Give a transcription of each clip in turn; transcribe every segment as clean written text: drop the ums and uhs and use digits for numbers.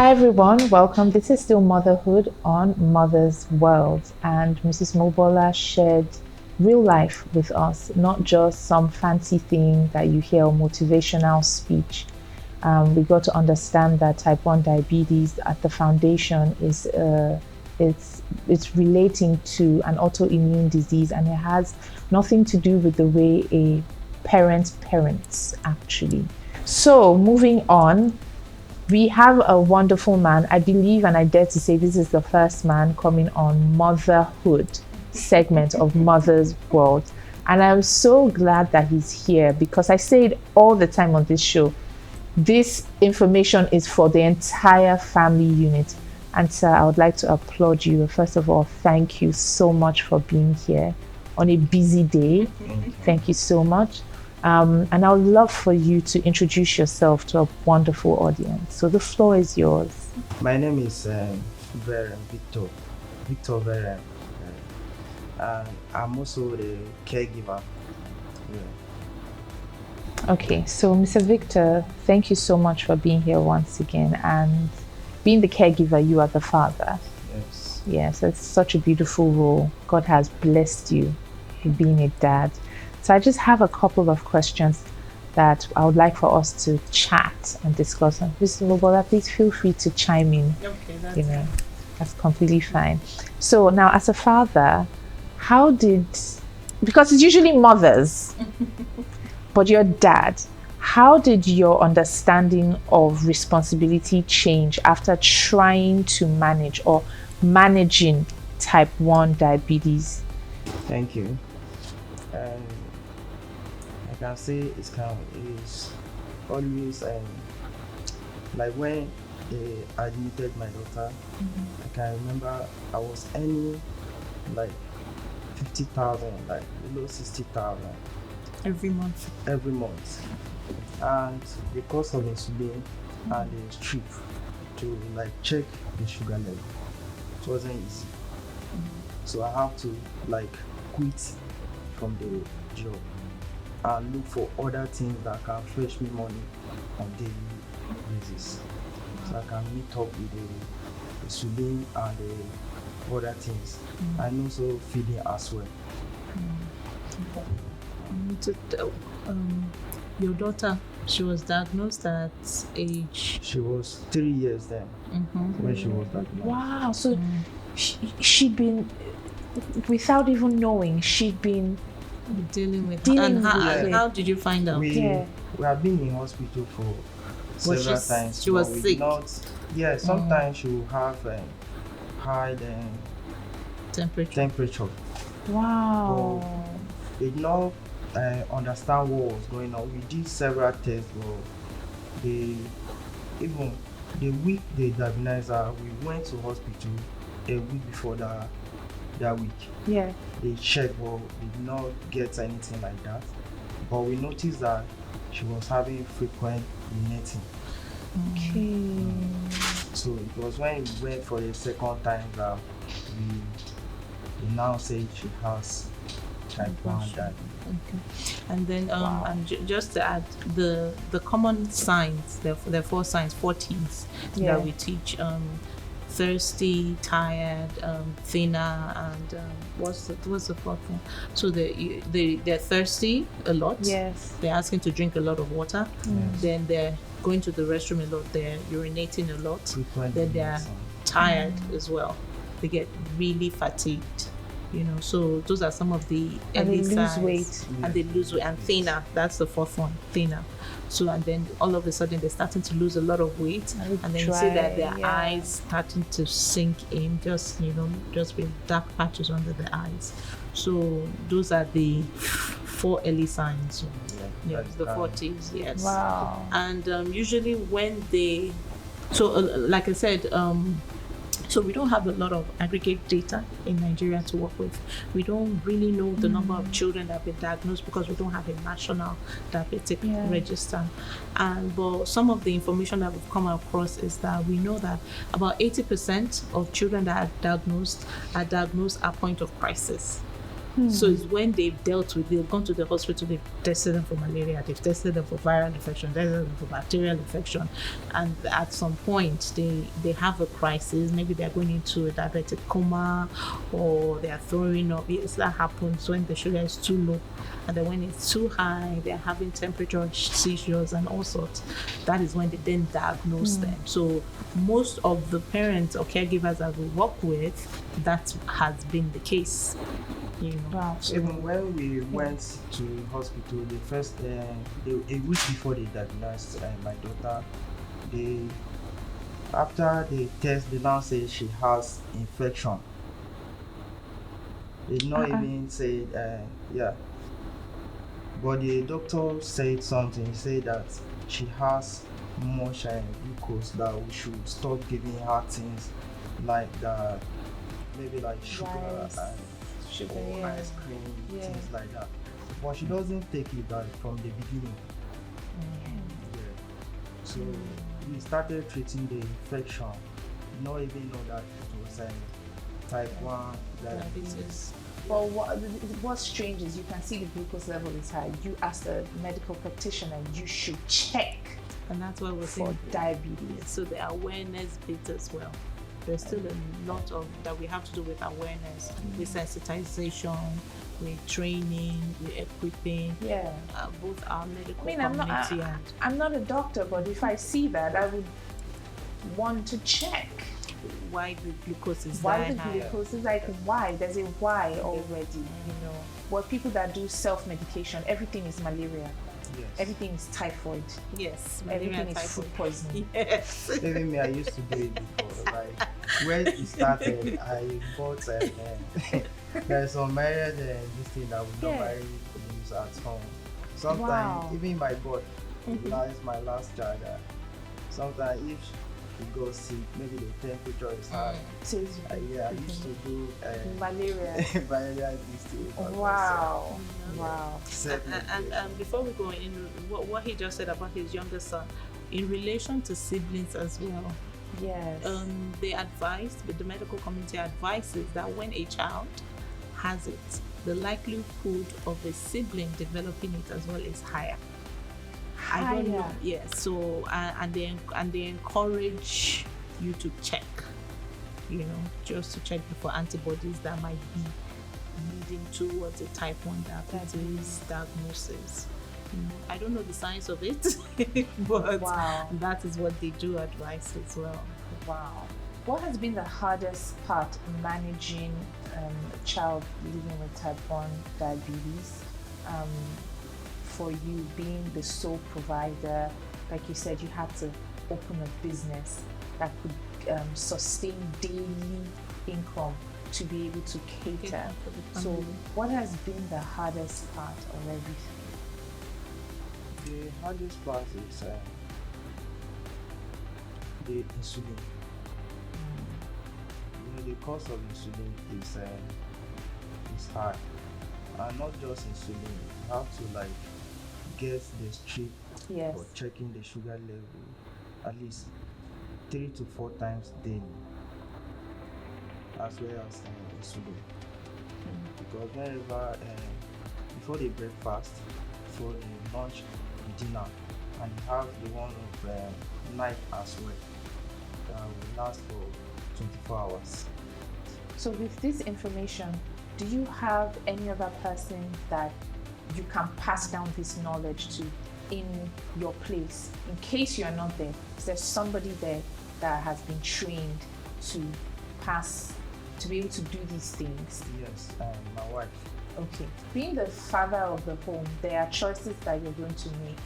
Hi everyone, welcome. This is still Motherhood on Mother's World, and Mrs. Mobola shared real life with us, not just some fancy thing that you hear or motivational speech. We got to understand that type 1 diabetes at the foundation is it's relating to an autoimmune disease, and it has nothing to do with the way a parent parents actually. So moving on, we have a wonderful man. I believe and I dare to say this is the first man coming on motherhood segment of Mother's World. And I'm so glad that he's here because I say it all the time on this show. This information is for the entire family unit. And sir, I would like to applaud you. First of all, thank you so much for being here on a busy day. Thank you so much. And I would love for you to introduce yourself to a wonderful audience. So the floor is yours. My name is Veren Victor Veren, and I'm also the caregiver. Yeah. Okay, so Mr. Victor, thank you so much for being here once again. And being the caregiver, you are the father. Yes. Yes, it's such a beautiful role. God has blessed you with being a dad. So I just have a couple of questions that I would like for us to chat and discuss. And Mr. Mobola, please feel free to chime in. Okay, That's completely fine. So now, as a father, because it's usually mothers, but your dad, how did your understanding of responsibility change after trying to manage or managing type 1 diabetes? Thank you. I can say it's always like when they admitted my daughter. I can remember I was earning like 50,000, like below 60,000 every month. And because of insulin and the strip to like check the sugar level, it wasn't easy. So I have to like quit from the job and look for other things that can fetch me money on daily basis, so I can meet up with the insulin and the other things, and also feeding as well. Your daughter, she was diagnosed at age. She was 3 years then when she was diagnosed. Wow, so she'd been, without even knowing, she'd been dealing with Dealing and with how did you find out? We have been in hospital for several times. She was but we sick? Sometimes she will have high temperature. Wow. But we did not understand what was going on. We did several tests, but even the week they diagnosed her, we went to hospital a week before that week. Yeah. They checked, but we did not get anything like that. But we noticed that she was having frequent urinating. Okay. So it was when we went for the second time that we now say she has type 1 diabetes. Okay. And then just to add, the common signs, there are 4 signs, 4 T's that we teach. Thirsty, tired, thinner, and what's the fourth one? So they're thirsty a lot. Yes. They're asking to drink a lot of water. Yes. Then they're going to the restroom a lot. They're urinating a lot. Frequent Then they're urinating. tired as well. They get really fatigued. So those are some of the And they early lose signs. weight. And they lose weight, and thinner. That's the fourth one, thinner. So, and then all of a sudden they're starting to lose a lot of weight, and then you see that their eyes starting to sink in, just with dark patches under the eyes. So those are the 4 early signs. Yes, the 4 T's. Yes. Wow. And usually when they, like I said, so we don't have a lot of aggregate data in Nigeria to work with. We don't really know the number of children that have been diagnosed because we don't have a national diabetic register. But some of the information that we've come across is that we know that about 80% of children that are diagnosed at point of crisis. So it's when they've gone to the hospital, they've tested them for malaria, they've tested them for viral infection, tested them for bacterial infection, and at some point they have a crisis. Maybe they're going into a diabetic coma, or they are throwing up. Yes, that happens when the sugar is too low, and then when it's too high, they're having temperature seizures and all sorts. That is when they then diagnose them. So most of the parents or caregivers that we work with, that has been the case. You know. Wow. Even when we went to hospital, the first a week before they diagnosed my daughter, after the test, they now say she has infection. They did not even say yeah. But the doctor said something. He said that she has much glucose, that we should stop giving her things like that, maybe like sugar Rice, and sugar, or ice cream, Yeah. things like that. But she doesn't take it from the beginning. Yeah. So we started treating the infection, not even know that it was type 1 diabetes. Well, what's strange is you can see the glucose level is high. You, as a medical practitioner, you should check And that's why we're for saying diabetes. so the awareness bit as well. There's still a lot of that we have to do with awareness, with sensitization, with training, with equipping. Yeah. Both our medical I mean, I'm community not. and I'm not a doctor, but if I see that, I would want to check why the glucose is why that the high. glucose is like why. There's a why already. You know, but people that do self-medication, everything is malaria. Yes. Everything is typhoid. Yes, malaria Everything and is typhoid. food poisoning. Yes. Even me, I used to do it before. Like when it started, I bought there's some married this thing that we Yeah. normally use at home. Sometimes Wow. even my boy, that is my last child. Sometimes if he goes sick, maybe the temperature is high. So it's Yeah, I used to do malaria. malaria this thing. Wow. Wow. And before we go in, what he just said about his younger son, in relation to siblings as well, Yes. the medical community advises that when a child has it, the likelihood of a sibling developing it as well is higher. I don't know. Higher. Yes. So and they encourage you to check. You know, just to check for antibodies that might be leading towards a type 1 diabetes diagnosis. You know, I don't know the science of it, but Wow. that is what they do advise as well. Wow. What has been the hardest part managing a child living with type 1 diabetes? For you being the sole provider, like you said, you had to open a business that could sustain daily income to be able to cater. For the So, family. what has been the hardest part of everything? The hardest part is the insulin. You know, the cost of insulin is high, and not just insulin. You have to like get the strip Yes. for checking the sugar level at least 3 to 4 times daily, as well as insulin. Because whenever before the breakfast, before the lunch, the dinner, and you have the one of night as well, that will last for 24 hours. So, with this information, do you have any other person that you can pass down this knowledge to in your place? In case you are not there, is there somebody there that has been trained to be able to do these things? Yes, my wife. Okay. Being the father of the home, there are choices that you're going to make.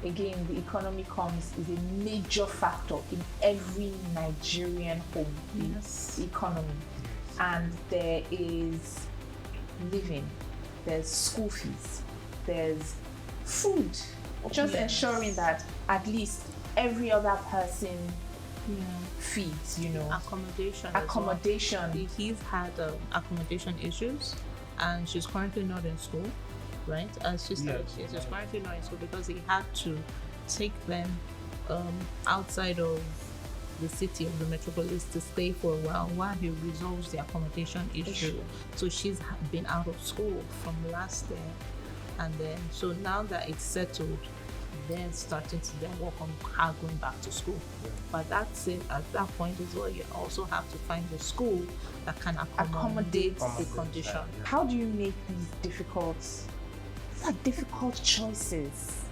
Again, the economy is a major factor in every Nigerian home. Yes. The economy. And there is living, there's school fees, there's food. Just Yes. ensuring that at least every other person Yeah. feeds, you know. Accommodation. as well. Accommodation. He's had accommodation issues, and she's currently not in school, right? As she said, Yes. she's currently not in school because he had to take them outside of the city of the metropolis to stay for a while he resolves the accommodation issue. So she's been out of school from last year, and then so now that it's settled, then starting to then work on her going back to school. But that's it. At that point as well, you also have to find a school that can accommodate the condition. How do you make these difficult choices?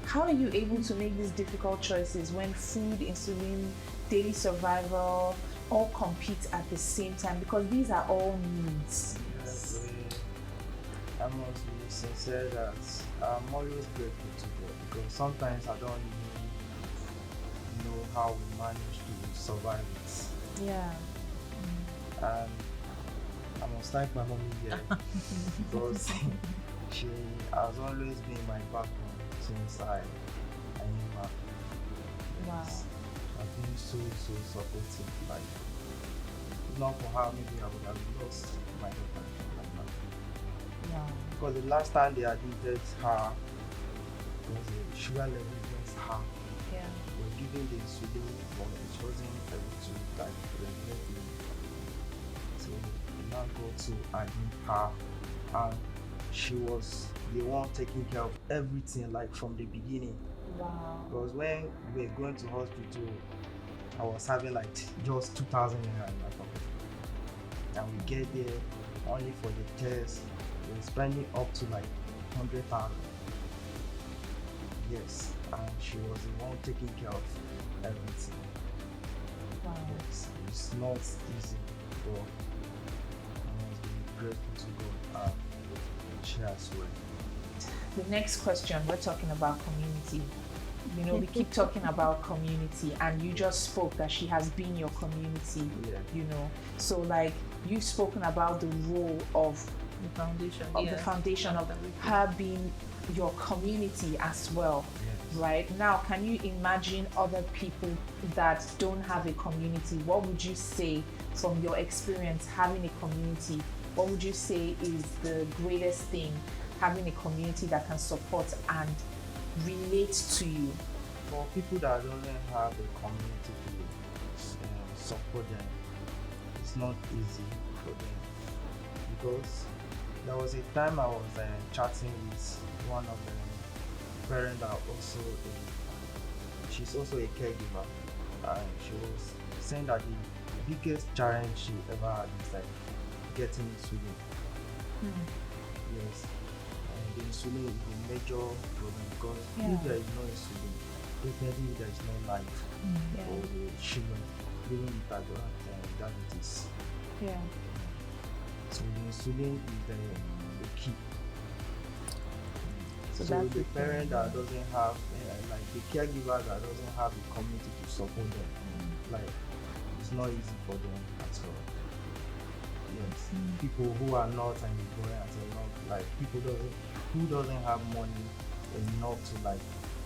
How are you able to make these difficult choices when food, insulin, daily survival all compete at the same time? Because these are all needs. Yes, I must be sincere that I'm always grateful to God, because sometimes I don't even know how we manage to survive it. Yeah. And I must thank my mommy here because she has always been my backbone since I knew her. Wow. I've been so supportive. Like, if not for her, maybe I would have lost my daughter like that. Wow. Because the last time they admitted her, it was a sugar level against her. Yeah. They were giving the insulin, but it wasn't able to like regulate. So they now got to admit her, and she was the one taking care of everything, like from the beginning. Wow. Because when we were going to hospital, I was having like just 2,000 naira in my pocket, and we get there only for the test. We're spending up to like 100,000. Yes, and she was the one taking care of everything. Wow. Yes, it's not easy, but I must be grateful to God and she as well. The next question, we're talking about community. You know, we keep talking about community, and you just spoke that she has been your community. Yeah. You know, so like you've spoken about the role of The foundation. the foundation of her being your community as well. Yes. Right now, can you imagine other people that don't have a community? What would you say from your experience having a community? What would you say is the greatest thing, having a community that can support and relate to you? For people that don't have a community to support them, it's not easy for them, because there was a time I was chatting with one of the parents that she's also a caregiver, and she was saying that the biggest challenge she ever had is like getting insulin. Yes, and the insulin is a major problem, because if there is no insulin, definitely there is no life for the children, even with diabetes. Yeah. So the insulin is the key. So that's the parent that doesn't have, like the caregiver that doesn't have a community to support them, like it's not easy for them at all. Yes, people who are not employers enough, like people who doesn't have money enough to, like,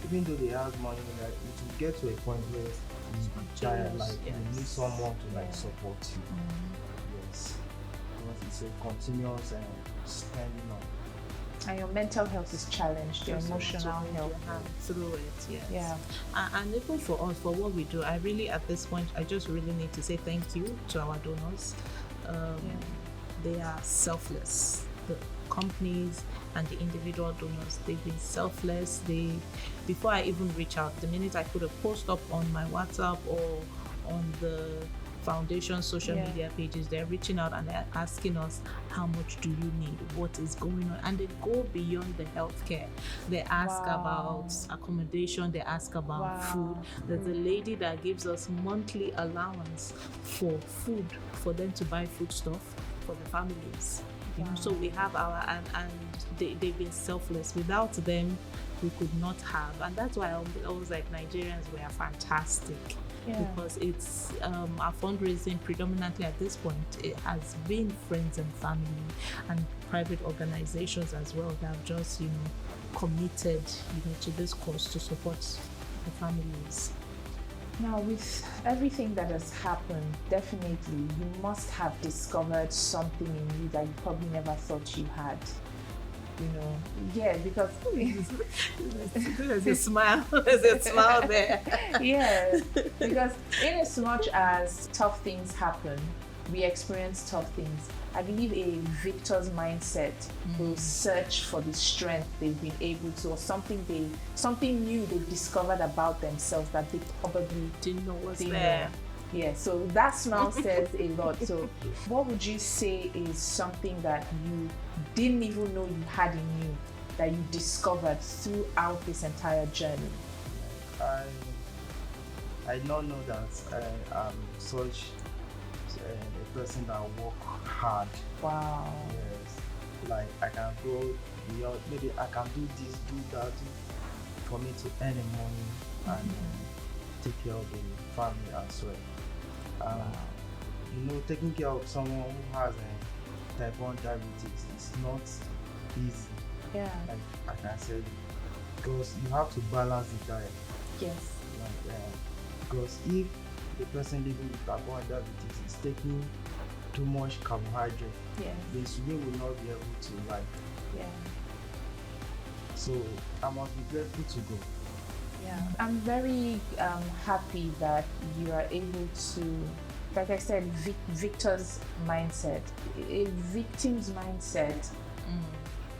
even though they have money, like it will get to a point where you be tired, like you need someone to like support you. Yes. It's a continuous spending on. And your mental health is challenged, your emotional health. Through it, yes. Yeah. And even for us, for what we do, I really, at this point, I just really need to say thank you to our donors. They are selfless. The companies and the individual donors, they've been selfless. Before I even reach out, the minute I put a post up on my WhatsApp or on the foundation social media pages, they're reaching out and they're asking us, how much do you need, what is going on, and they go beyond the healthcare. They ask about accommodation, they ask about food. There's a lady that gives us monthly allowance for food, for them to buy food stuff for the families. You know, so we have our, and they've been selfless. Without them, we could not have. And that's why I was like, Nigerians were fantastic. Because it's our fundraising predominantly at this point, it has been friends and family and private organizations as well that have just, committed, to this cause to support the families. Now, with everything that has happened, definitely you must have discovered something in you that you probably never thought you had. you know, yeah, because There's a smile. There's a smile there. yeah, because in as much as tough things happen, we experience tough things. I believe a victor's mindset will search for the strength they've been able to, or something new they've discovered about themselves that they probably Didn't know what's didn't there. know. Yeah, so that smile says a lot. So, what would you say is something that you didn't even know you had in you that you discovered throughout this entire journey? I don't know that I'm such a person that work hard. Wow. Yes, like I can go beyond. Maybe I can do this, do that, for me to earn the money and take care of the family as well. You know, taking care of someone who has a type 1 diabetes is not easy. Yeah. Like I can say, because you have to balance the diet. Yes. Like, because if the person living with type 1 diabetes is taking too much carbohydrate, Yeah. the insulin will not be able to like. Yeah. So I must be grateful to God. Yeah. I'm very happy that you are able to, like I said, victor's mindset. A victim's mindset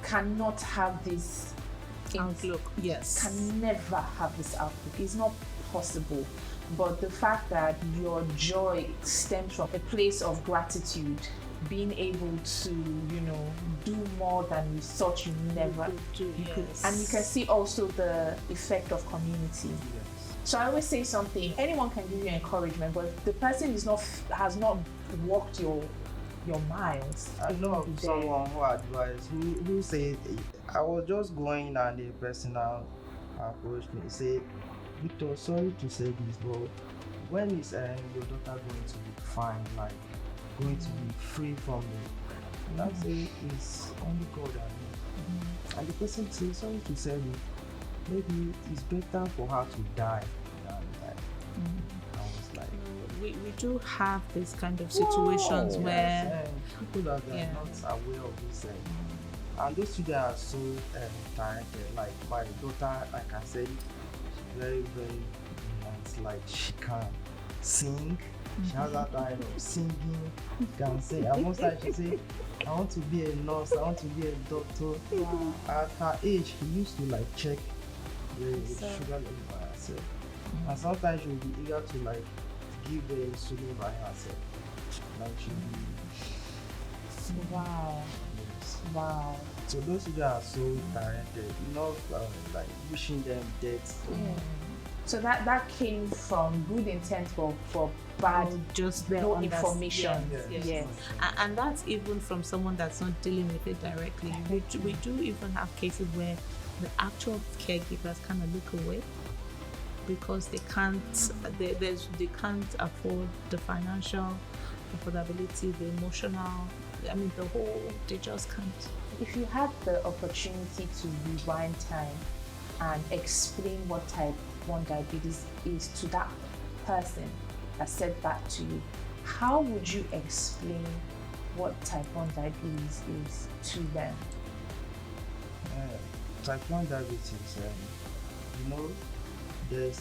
cannot have this Outlook. Yes. Can never have this outlook. It's not possible. But the fact that your joy stems from a place of gratitude, being able to, you know, do more than you thought you never could. And you can see also the effect of community. Yes. So I always say something, anyone can give you encouragement, but the person has not walked your miles. I know someone who advised, who said, I was just going and the person now approached me, say, Victor, sorry to say this, but when is your daughter going to be fine, like going to be free from it? And I say, it's only God and me. And the person says, sorry to say it, maybe it's better for her to die than die. I was like, we do have this kind of situations where people that are not aware of this, and those children are so talented. Like my daughter, like I said, she's very, very nice. Like she can sing. She has that kind of singing. She can sing. And most times she say, I want to be a nurse. I want to be a doctor. Wow. At her age, she used to like check the sugar level by herself. And sometimes she will be eager to like give the insulin by herself. Like she will be. Wow. Yes. Wow. So those children are so talented, not like wishing them death. Yeah. So that came from good intent for bad, just no information. Yes. And that's even from someone that's not dealing with it directly. We do even have cases where the actual caregivers kind of look away because they can't afford the financial affordability, the emotional. I mean, they just can't. If you had the opportunity to rewind time and explain what type 1 diabetes is to that person that said that to you, how would you explain what type 1 diabetes is to them? Type 1 diabetes, you know, there's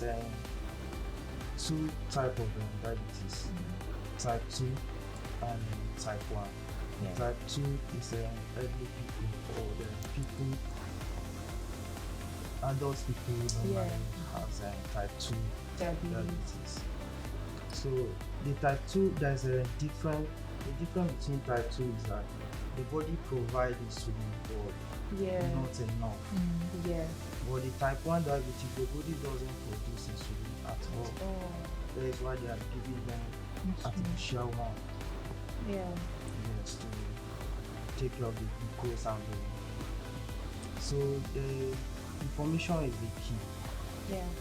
2 type of diabetes, type 2 and type 1. Type 2 is elderly people or the people, adult people normally has type 2 diabetes. So the type 2, there's a difference. The difference between type 2 is that the body provides insulin but not enough. But the type 1 diabetes, the body doesn't produce insulin at all. That is why they are giving them artificial one. Yes, to take care of the glucose and the. So the information is the key.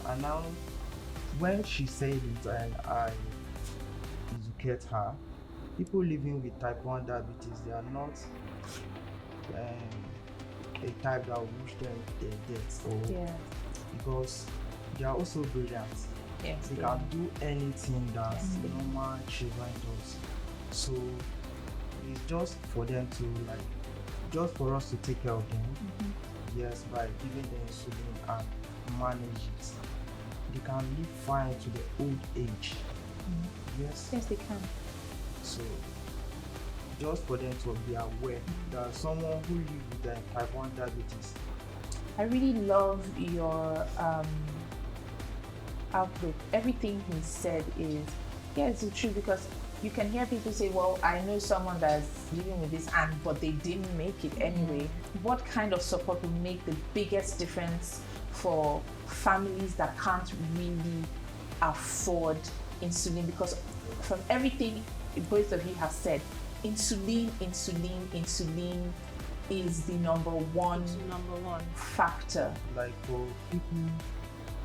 And now, when she said it and I educate her, people living with type 1 diabetes, they are not a type that will wish them a death because they are also brilliant. They can do anything that normal children does. So it's just for them to like just for us to take care of them. Yes, by giving them insulin and manage it, they can live fine to the old age. Yes. Yes, they can. So just for them to be aware that someone who lives with type 1 diabetes. I really love your outlook. Everything he said is, yeah, it's true, because you can hear people say, well, I know someone that's living with this but they didn't make it anyway. What kind of support will make the biggest difference for families that can't really afford insulin? Because from everything both of you have said, insulin is the number one factor. Like for people,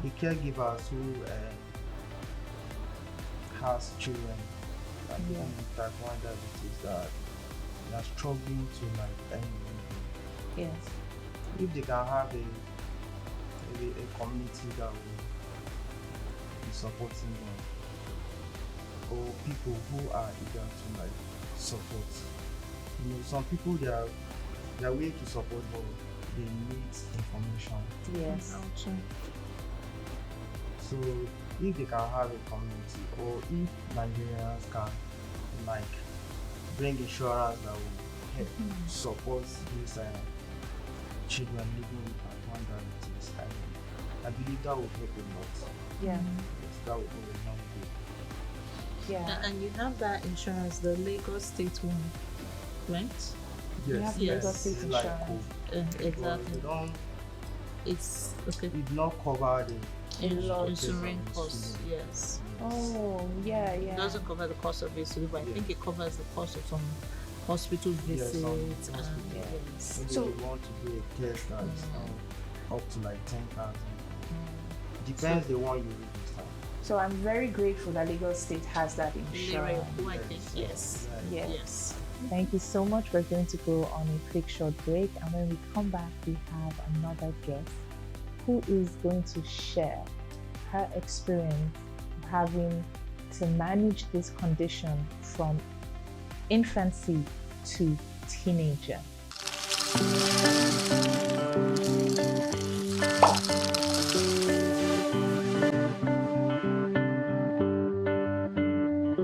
the caregivers who has children like with type 1 diabetes that are struggling to like earn living. Yes. If they can have a community that will be supporting them, or people who are eager to like support. You know, some people they are willing to support, but they need information. Yes. So if they can have a community, or if Nigerians can like bring insurance that will help support these children living with type 1 diabetes, I believe that will help a lot. Yeah. Yes, that will go a long way. Yeah. And you have that insurance, the Lagos State one, right? You have Lagos State It's insurance. like Exactly. It's okay. It did not cover the Insurance costs, yes. Oh, yeah. It doesn't cover the cost of insulin, but I think it covers the cost of some hospital visits. Yes. Maybe So you want to do a test that's up to like 10,000. Depends the one you register. So I'm very grateful that Lagos State has that insurance. I think, yes. Yes. Thank you so much. We're going to go on a quick short break, and when we come back, we have another guest who is going to share her experience of having to manage this condition from infancy to teenager.